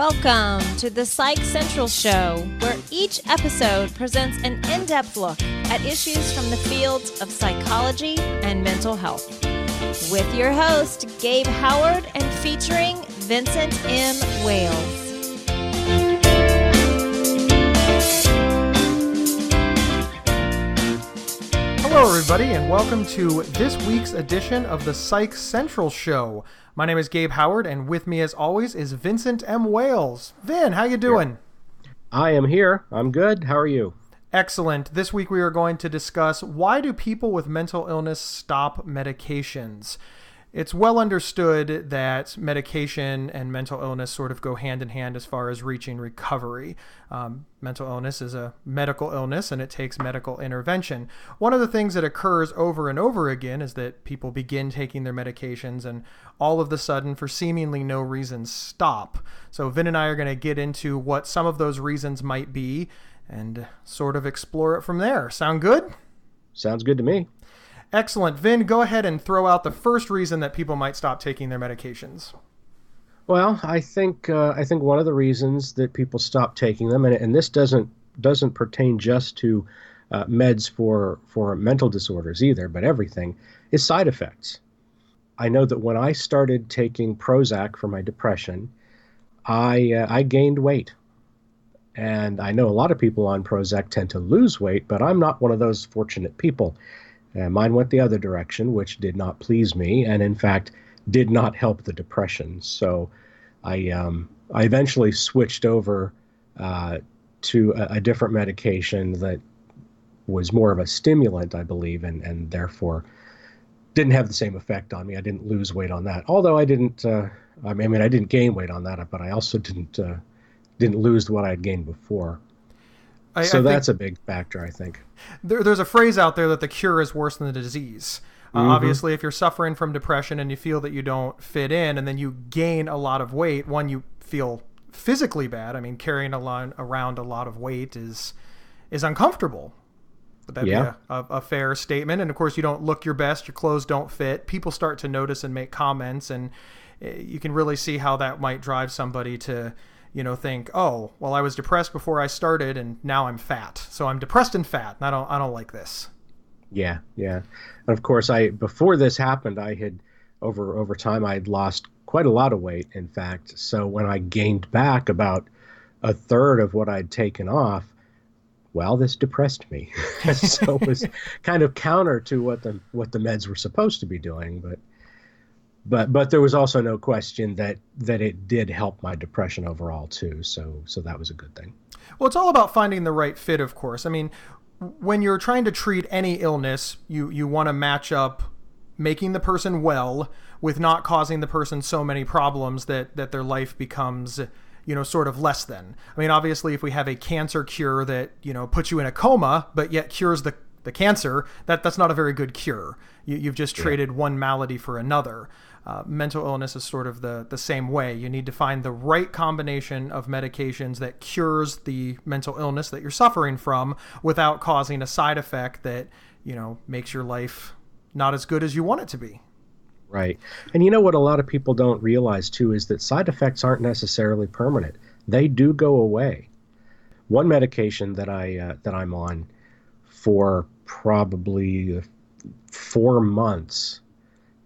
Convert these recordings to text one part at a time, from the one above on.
Welcome to the Psych Central Show, where each episode presents an in-depth look at issues from the fields of psychology and mental health. With your host, Gabe Howard, and featuring Vincent M. Wales. Hello, everybody, and welcome to this week's edition of the Psych Central Show. My name is Gabe Howard, and with me, as always, is Vincent M. Wales. Vin, how you doing? I am here. I'm good. How are you? Excellent. This week, we are going to discuss why do people with mental illness stop medications? It's well understood that medication and mental illness sort of go hand in hand as far as reaching recovery. Mental illness is a medical illness and it takes medical intervention. One of the things that occurs over and over again is that people begin taking their medications and all of the sudden, for seemingly no reason, stop. So Vin and I are going to get into what some of those reasons might be and sort of explore it from there. Sound good? Sounds good to me. Excellent. Vin, go ahead and throw out the first reason that people might stop taking their medications. Well, I think one of the reasons that people stop taking them, and this doesn't pertain just to meds for mental disorders either, but everything, is side effects. I know that when I started taking Prozac for my depression, I gained weight. And I know a lot of people on Prozac tend to lose weight, but I'm not one of those fortunate people. Mine went the other direction, which did not please me, and in fact did not help the depression. So I eventually switched over to a different medication that was more of a stimulant, I believe, and therefore didn't have the same effect on me. I didn't lose weight on that, although I didn't. I didn't gain weight on that, but I also didn't lose what I had gained before. So that's a big factor, I think. There's a phrase out there that the cure is worse than the disease. Obviously, if you're suffering from depression and you feel that you don't fit in and then you gain a lot of weight, one, you feel physically bad. I mean, carrying around a lot of weight is uncomfortable. Would that be a fair statement? And of course, you don't look your best. Your clothes don't fit. People start to notice and make comments, and you can really see how that might drive somebody to think, oh, well, I was depressed before I started and now I'm fat. So I'm depressed and fat, and I don't like this. Yeah. And of course, before this happened, I had over time, I'd lost quite a lot of weight, in fact. So when I gained back about a third of what I'd taken off, well, this depressed me. So it was kind of counter to what the meds were supposed to be doing, But there was also no question that it did help my depression overall too. So that was a good thing. Well, it's all about finding the right fit, of course. I mean, when you're trying to treat any illness, you want to match up making the person well with not causing the person so many problems that their life becomes, sort of less than. I mean, obviously, if we have a cancer cure that, puts you in a coma, but yet cures the cancer, that's not a very good cure. You've just traded one malady for another. Mental illness is sort of the same way. You need to find the right combination of medications that cures the mental illness that you're suffering from without causing a side effect that, makes your life not as good as you want it to be. Right. And what a lot of people don't realize too is that side effects aren't necessarily permanent. They do go away. One medication that I'm on for probably 4 months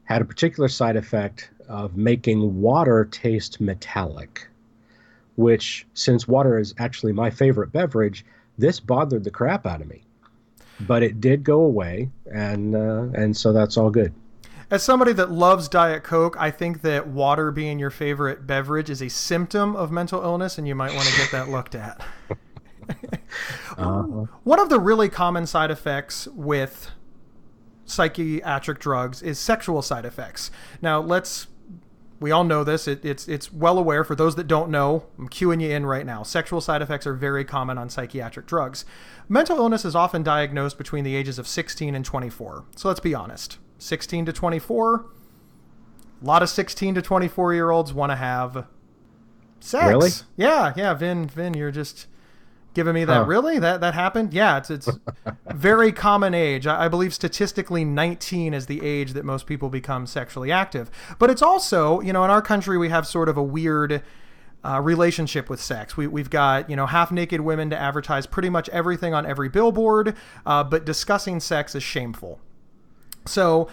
had a particular side effect of making water taste metallic, which, since water is actually my favorite beverage, this bothered the crap out of me. But it did go away, and so that's all good. As somebody that loves Diet Coke, I think that water being your favorite beverage is a symptom of mental illness, and you might want to get that looked at. One of the really common side effects with psychiatric drugs is sexual side effects. Now, we all know this. It's well aware. For those that don't know, I'm cueing you in right now. Sexual side effects are very common on psychiatric drugs. Mental illness is often diagnosed between the ages of 16 and 24. So let's be honest. 16 to 24, a lot of 16 to 24-year-olds want to have sex. Really? Yeah. Vin, you're just giving me that. Really? That happened? Yeah, it's very common age. I believe statistically 19 is the age that most people become sexually active. But it's also, in our country we have sort of a weird relationship with sex. We've got, half-naked women to advertise pretty much everything on every billboard, but discussing sex is shameful. So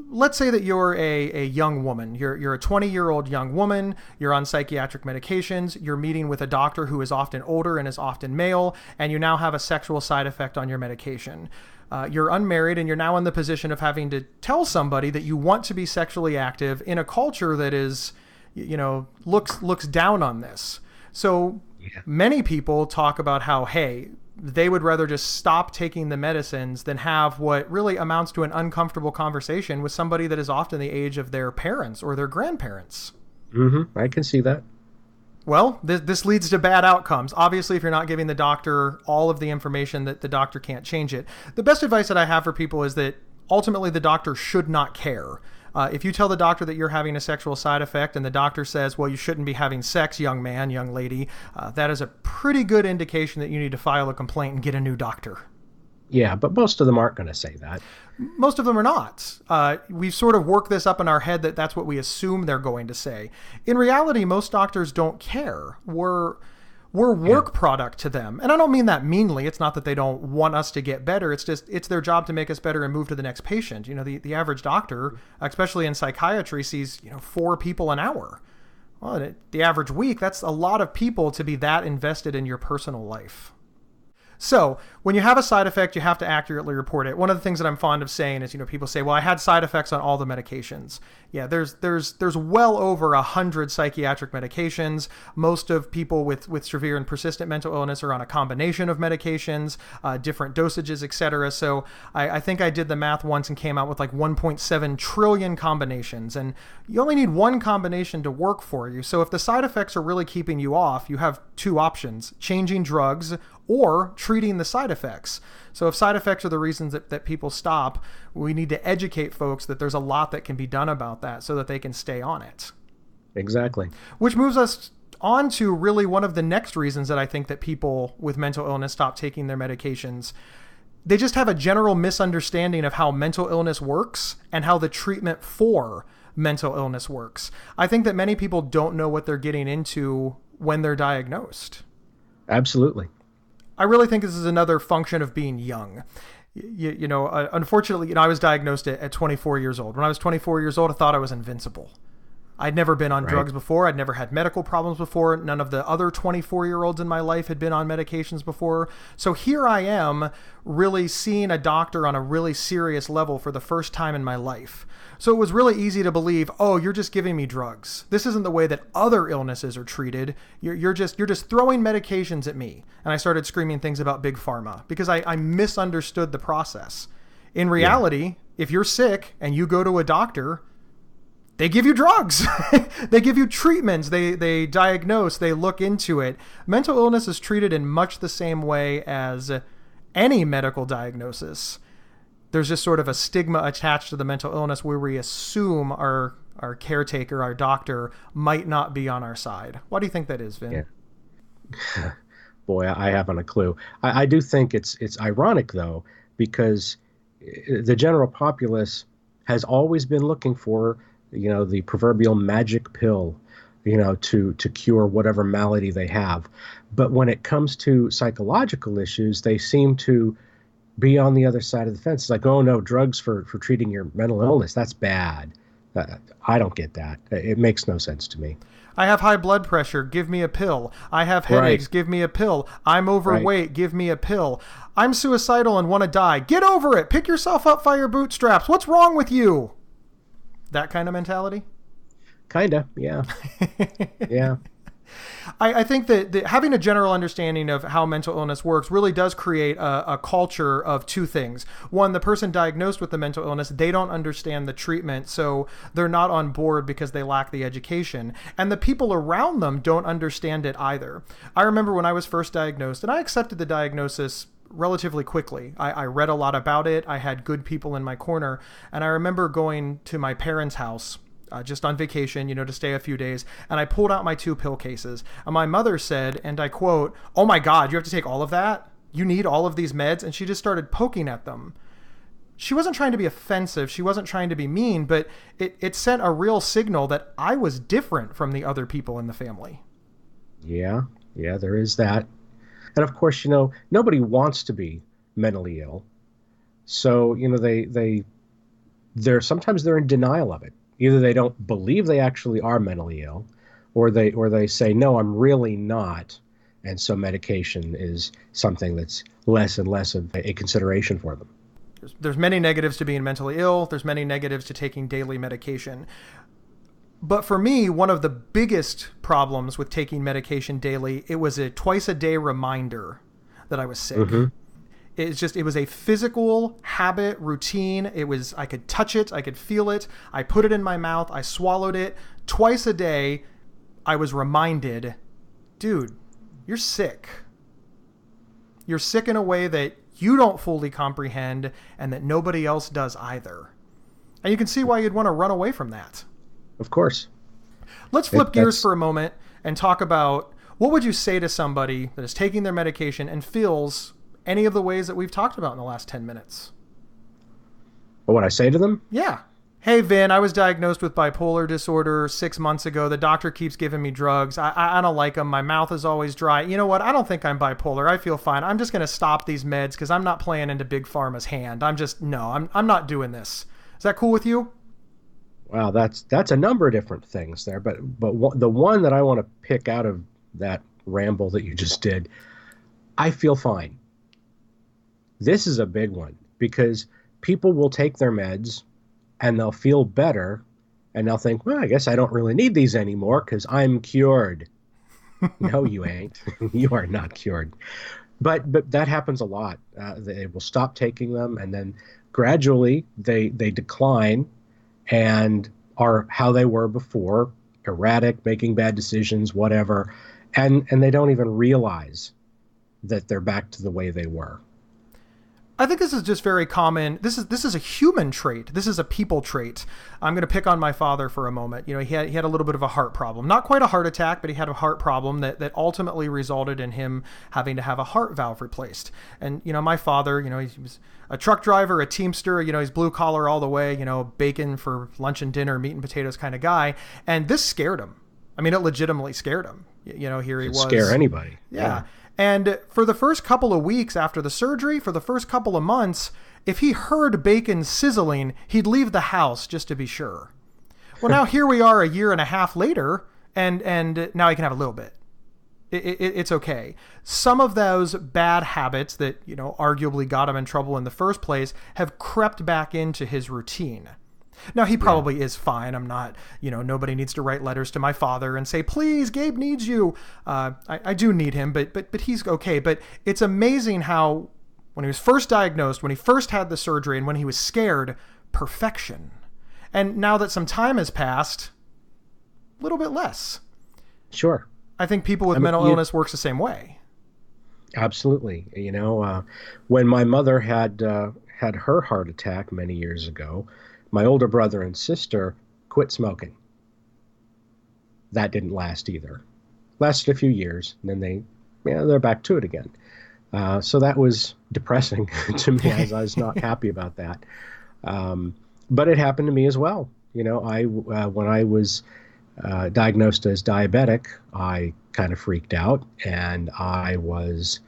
let's say that you're a young woman. You're a 20-year-old young woman. You're on psychiatric medications. You're meeting with a doctor who is often older and is often male, and you now have a sexual side effect on your medication. You're unmarried, and you're now in the position of having to tell somebody that you want to be sexually active in a culture that is, looks down on this. So many people talk about how, hey, they would rather just stop taking the medicines than have what really amounts to an uncomfortable conversation with somebody that is often the age of their parents or their grandparents. Mm-hmm. I can see that. Well, this leads to bad outcomes. Obviously, if you're not giving the doctor all of the information, that the doctor can't change it. The best advice that I have for people is that ultimately the doctor should not care. If you tell the doctor that you're having a sexual side effect and the doctor says, well, you shouldn't be having sex, young man, young lady, that is a pretty good indication that you need to file a complaint and get a new doctor. Yeah, but most of them aren't going to say that. Most of them are not. We've sort of worked this up in our head that that's what we assume they're going to say. In reality, most doctors don't care. We're work product to them. And I don't mean that meanly. It's not that they don't want us to get better. It's just, it's their job to make us better and move to the next patient. The average doctor, especially in psychiatry, sees, 4 people an hour. Well, the average week, that's a lot of people to be that invested in your personal life. So when you have a side effect, you have to accurately report it. One of the things that I'm fond of saying is, people say, well, I had side effects on all the medications. Yeah, there's well over 100 psychiatric medications. Most of people with severe and persistent mental illness are on a combination of medications, different dosages, etc. So I think I did the math once and came out with like 1.7 trillion combinations. And you only need one combination to work for you. So if the side effects are really keeping you off, you have 2 options: changing drugs or treating the side effects. So if side effects are the reasons that people stop, we need to educate folks that there's a lot that can be done about that so that they can stay on it. Exactly. Which moves us on to really one of the next reasons that I think that people with mental illness stop taking their medications. They just have a general misunderstanding of how mental illness works and how the treatment for mental illness works. I think that many people don't know what they're getting into when they're diagnosed. Absolutely. I really think this is another function of being young. Unfortunately, I was diagnosed at 24 years old. When I was 24 years old, I thought I was invincible. I'd never been on drugs before. I'd never had medical problems before. None of the other 24-year-olds in my life had been on medications before. So here I am really seeing a doctor on a really serious level for the first time in my life. So it was really easy to believe, oh, you're just giving me drugs. This isn't the way that other illnesses are treated. You're just throwing medications at me. And I started screaming things about Big Pharma because I misunderstood the process. In reality, if you're sick and you go to a doctor, they give you drugs. They give you treatments. They diagnose. They look into it. Mental illness is treated in much the same way as any medical diagnosis. There's just sort of a stigma attached to the mental illness where we assume our caretaker, our doctor, might not be on our side. Why do you think that is, Vin? Yeah. Boy, I haven't a clue. I do think it's ironic, though, because the general populace has always been looking for, the proverbial magic pill, to cure whatever malady they have. But when it comes to psychological issues, they seem to be on the other side of the fence. It's like, oh no, drugs for treating your mental illness, that's bad. I don't get that. It makes no sense to me. I have high blood pressure, give me a pill. I have headaches, give me a pill. I'm overweight, give me a pill. I'm suicidal and want to die. Get over it. Pick yourself up by your bootstraps. What's wrong with you? That kind of mentality? Kinda, yeah. Yeah. I think that having a general understanding of how mental illness works really does create a culture of 2 things. One, the person diagnosed with the mental illness, they don't understand the treatment, so they're not on board because they lack the education. And the people around them don't understand it either. I remember when I was first diagnosed, and I accepted the diagnosis relatively quickly. I read a lot about it. I had good people in my corner. And I remember going to my parents' house just on vacation, to stay a few days. And I pulled out my 2 pill cases. And my mother said, and I quote, "Oh my God, you have to take all of that? You need all of these meds?" And she just started poking at them. She wasn't trying to be offensive. She wasn't trying to be mean, but it sent a real signal that I was different from the other people in the family. Yeah, yeah, there is that. And of course, nobody wants to be mentally ill. So, they're sometimes they're in denial of it. Either they don't believe they actually are mentally ill, or they say, no, I'm really not. And so medication is something that's less and less of a consideration for them. There's many negatives to being mentally ill. There's many negatives to taking daily medication. But for me, one of the biggest problems with taking medication daily, it was a twice-a-day reminder that I was sick. Mm-hmm. It was a physical habit, routine. I could touch it. I could feel it. I put it in my mouth. I swallowed it. Twice a day, I was reminded, dude, you're sick. You're sick in a way that you don't fully comprehend and that nobody else does either. And you can see why you'd want to run away from that. Of course. Let's flip gears for a moment and talk about what would you say to somebody that is taking their medication and feels any of the ways that we've talked about in the last 10 minutes? What would I say to them? Yeah. Hey, Vin, I was diagnosed with bipolar disorder 6 months ago. The doctor keeps giving me drugs. I don't like them. My mouth is always dry. You know what? I don't think I'm bipolar. I feel fine. I'm just going to stop these meds because I'm not playing into Big Pharma's hand. I'm not doing this. Is that cool with you? Wow, that's a number of different things there. But the one that I want to pick out of that ramble that you just did, I feel fine. This is a big one because people will take their meds and they'll feel better and they'll think, well, I guess I don't really need these anymore because I'm cured. No, you ain't. You are not cured. But that happens a lot. They will stop taking them and then gradually they decline and are how they were before, erratic, making bad decisions, whatever. And they don't even realize that they're back to the way they were. I think this is just very common. This is a human trait. This is a people trait. I'm going to pick on my father for a moment. He had a little bit of a heart problem. Not quite a heart attack, but he had a heart problem that ultimately resulted in him having to have a heart valve replaced. And, my father, he was a truck driver, a teamster, he's blue collar all the way, bacon for lunch and dinner, meat and potatoes kind of guy. And this scared him. I mean, it legitimately scared him. Here he was. Scare anybody. Yeah. And for the first couple of weeks after the surgery, for the first couple of months, if he heard bacon sizzling, he'd leave the house just to be sure. Well, now here we are a year and a half later, and now he can have a little bit. It's okay. Some of those bad habits that, arguably got him in trouble in the first place have crept back into his routine. Now, he probably is fine. I'm not, nobody needs to write letters to my father and say, please, Gabe needs you. I do need him, but he's okay. But it's amazing how when he was first diagnosed, when he first had the surgery, and when he was scared, perfection. And now that some time has passed, a little bit less. Sure. I think people with mental illness works the same way. Absolutely. When my mother had her heart attack many years ago, my older brother and sister quit smoking. That didn't last either. Lasted a few years, and then they're back to it again. So that was depressing to me, as I was not happy about that. But it happened to me as well. When I was diagnosed as diabetic, I kind of freaked out, and I was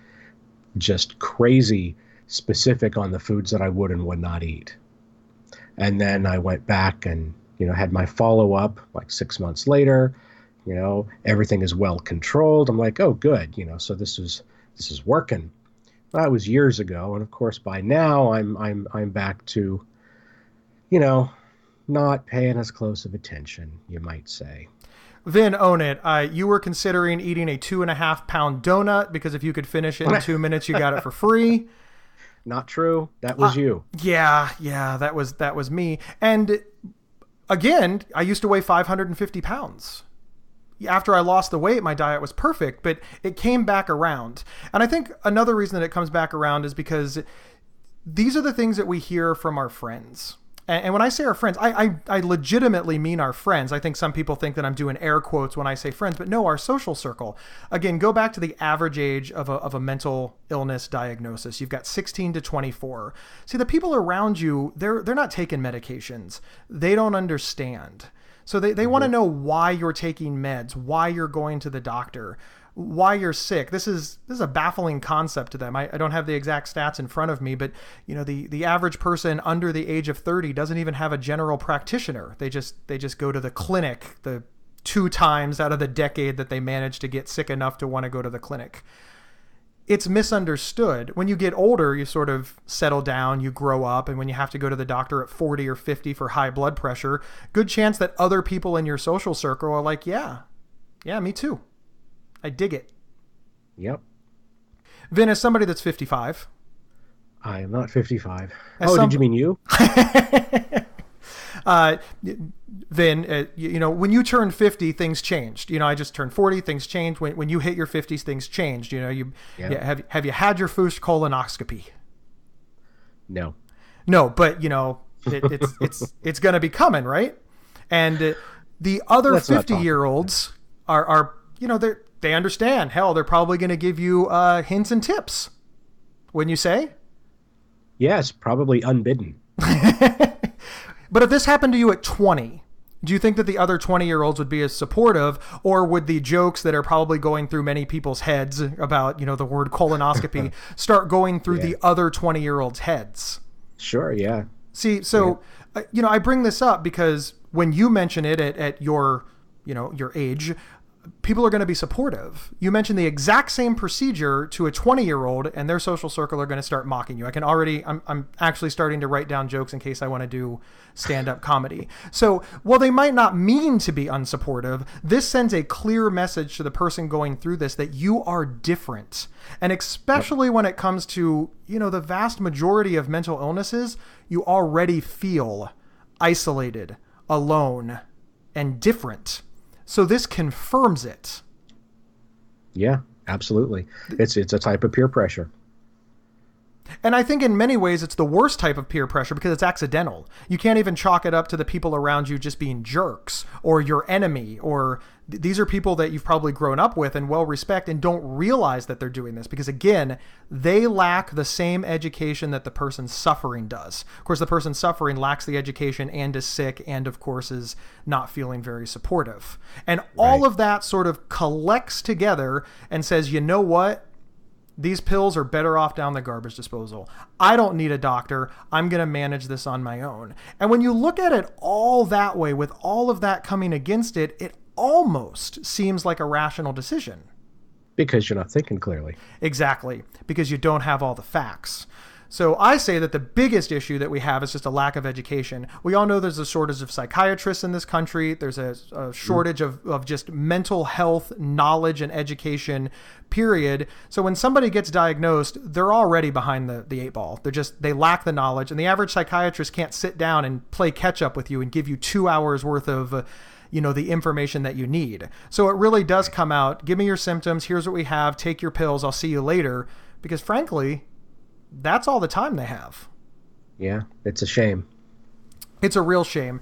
just crazy specific on the foods that I would and would not eat. And then I went back and, had my follow-up like 6 months later. Everything is well controlled. I'm like, oh, good. So this is working. That was years ago, and of course by now I'm back to, not paying as close of attention, you might say. Vin, own it. You were considering eating a 2.5-pound donut because if you could finish it in 2 minutes, you got it for free. Not true. That was you. Yeah, that was me. And again, I used to weigh 550 pounds. After I lost the weight, my diet was perfect, but it came back around. And I think another reason that it comes back around is because these are the things that we hear from our friends. And when I say our friends, I legitimately mean our friends. I think some people think that I'm doing air quotes when I say friends, but no, our social circle. Again, go back to the average age of a mental illness diagnosis. You've got 16 to 24. See, the people around you, they're not taking medications. They don't understand. So they want to know why you're taking meds, why you're going to the doctor. why you're sick. This is a baffling concept to them. I don't have the exact stats in front of me, but the average person under the age of 30 doesn't even have a general practitioner. They just go to the clinic the 2 times out of the decade that they manage to get sick enough to want to go to the clinic. It's misunderstood. When you get older, you sort of settle down, you grow up, and when you have to go to the doctor at 40 or 50 for high blood pressure, good chance that other people in your social circle are like, yeah, me too. I dig it. Yep. Vin, as somebody that's 55. I am not 55. Did you mean you? Vin, when you turn 50, things changed. I just turned 40, things changed. When you hit your 50s, things changed. Have you had your first colonoscopy? No, but it's going to be coming, right? And the other 50-year-olds are they understand. Hell, they're probably going to give you hints and tips. Wouldn't you say? Yes, probably unbidden. But if this happened to you at 20, do you think that the other 20-year-olds would be as supportive, or would the jokes that are probably going through many people's heads about, the word colonoscopy start going through the other 20-year-olds' heads? Sure, yeah. See, so, I bring this up because when you mention it at your age, people are going to be supportive. You mentioned the exact same procedure to a 20-year-old and their social circle are going to start mocking you. I'm actually starting to write down jokes in case I want to do stand-up comedy. So while they might not mean to be unsupportive, this sends a clear message to the person going through this that you are different. And especially when it comes to, the vast majority of mental illnesses, you already feel isolated, alone, and different. So this confirms it. Yeah, absolutely. It's a type of peer pressure. And I think in many ways it's the worst type of peer pressure because it's accidental. You can't even chalk it up to the people around you just being jerks or your enemy, or these are people that you've probably grown up with and well respect and don't realize that they're doing this because, again, they lack the same education that the person suffering does. Of course, the person suffering lacks the education and is sick and, of course, is not feeling very supportive. And all of that sort of collects together and says, you know what? These pills are better off down the garbage disposal. I don't need a doctor. I'm going to manage this on my own. And when you look at it all that way, with all of that coming against it, it almost seems like a rational decision. Because you're not thinking clearly. Exactly. Because you don't have all the facts. So I say that the biggest issue that we have is just a lack of education. We all know there's a shortage of psychiatrists in this country. There's a shortage of just mental health knowledge and education, period. So when somebody gets diagnosed, they're already behind the 8 ball. They lack the knowledge. And the average psychiatrist can't sit down and play catch up with you and give you 2 hours worth of the information that you need. So it really does come out, give me your symptoms, here's what we have, take your pills, I'll see you later. Because frankly, that's all the time they have. Yeah, it's a shame. It's a real shame.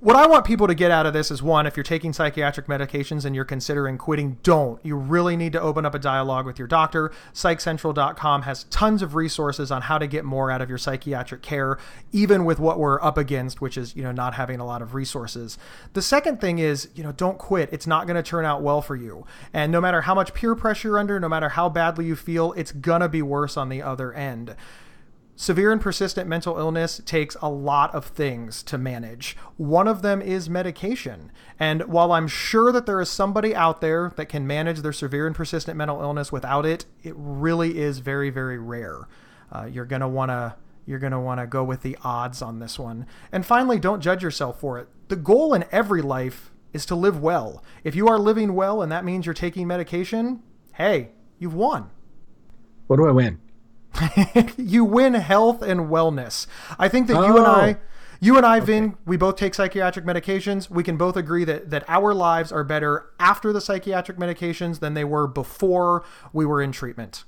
What I want people to get out of this is, one, if you're taking psychiatric medications and you're considering quitting, don't. You really need to open up a dialogue with your doctor. PsychCentral.com has tons of resources on how to get more out of your psychiatric care, even with what we're up against, which is, not having a lot of resources. The second thing is, don't quit. It's not going to turn out well for you. And no matter how much peer pressure you're under, no matter how badly you feel, it's going to be worse on the other end. Severe and persistent mental illness takes a lot of things to manage. One of them is medication. And while I'm sure that there is somebody out there that can manage their severe and persistent mental illness without it, it really is very, very rare. You're going to want to go with the odds on this one. And finally, don't judge yourself for it. The goal in every life is to live well. If you are living well and that means you're taking medication, hey, you've won. What do I win? You win health and wellness. I think that you and I, Vin, we both take psychiatric medications. We can both agree that our lives are better after the psychiatric medications than they were before we were in treatment.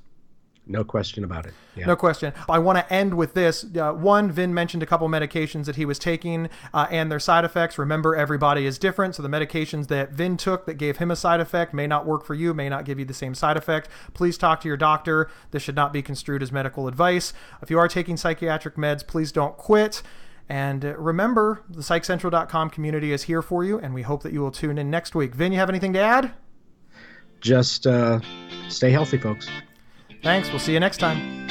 No question about it. Yeah. No question. I want to end with this. One, Vin mentioned a couple medications that he was taking and their side effects. Remember, everybody is different. So the medications that Vin took that gave him a side effect may not work for you, may not give you the same side effect. Please talk to your doctor. This should not be construed as medical advice. If you are taking psychiatric meds, please don't quit. And remember, the PsychCentral.com community is here for you, and we hope that you will tune in next week. Vin, you have anything to add? just stay healthy, folks. Thanks. We'll see you next time.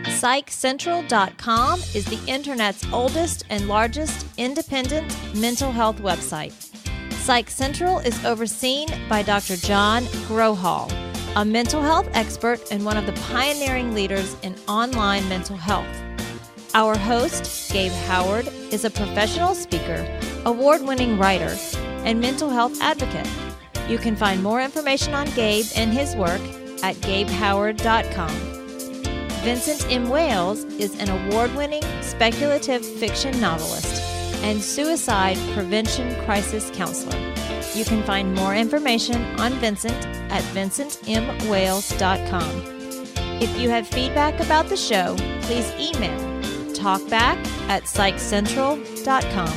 PsychCentral.com is the internet's oldest and largest independent mental health website. Psych Central is overseen by Dr. John Grohall, a mental health expert and one of the pioneering leaders in online mental health. Our host, Gabe Howard, is a professional speaker, award-winning writer, and mental health advocate. You can find more information on Gabe and his work at GabeHoward.com. Vincent M. Wales is an award-winning speculative fiction novelist and suicide prevention crisis counselor. You can find more information on Vincent at vincentmwales.com. If you have feedback about the show, please email talkback@psychcentral.com.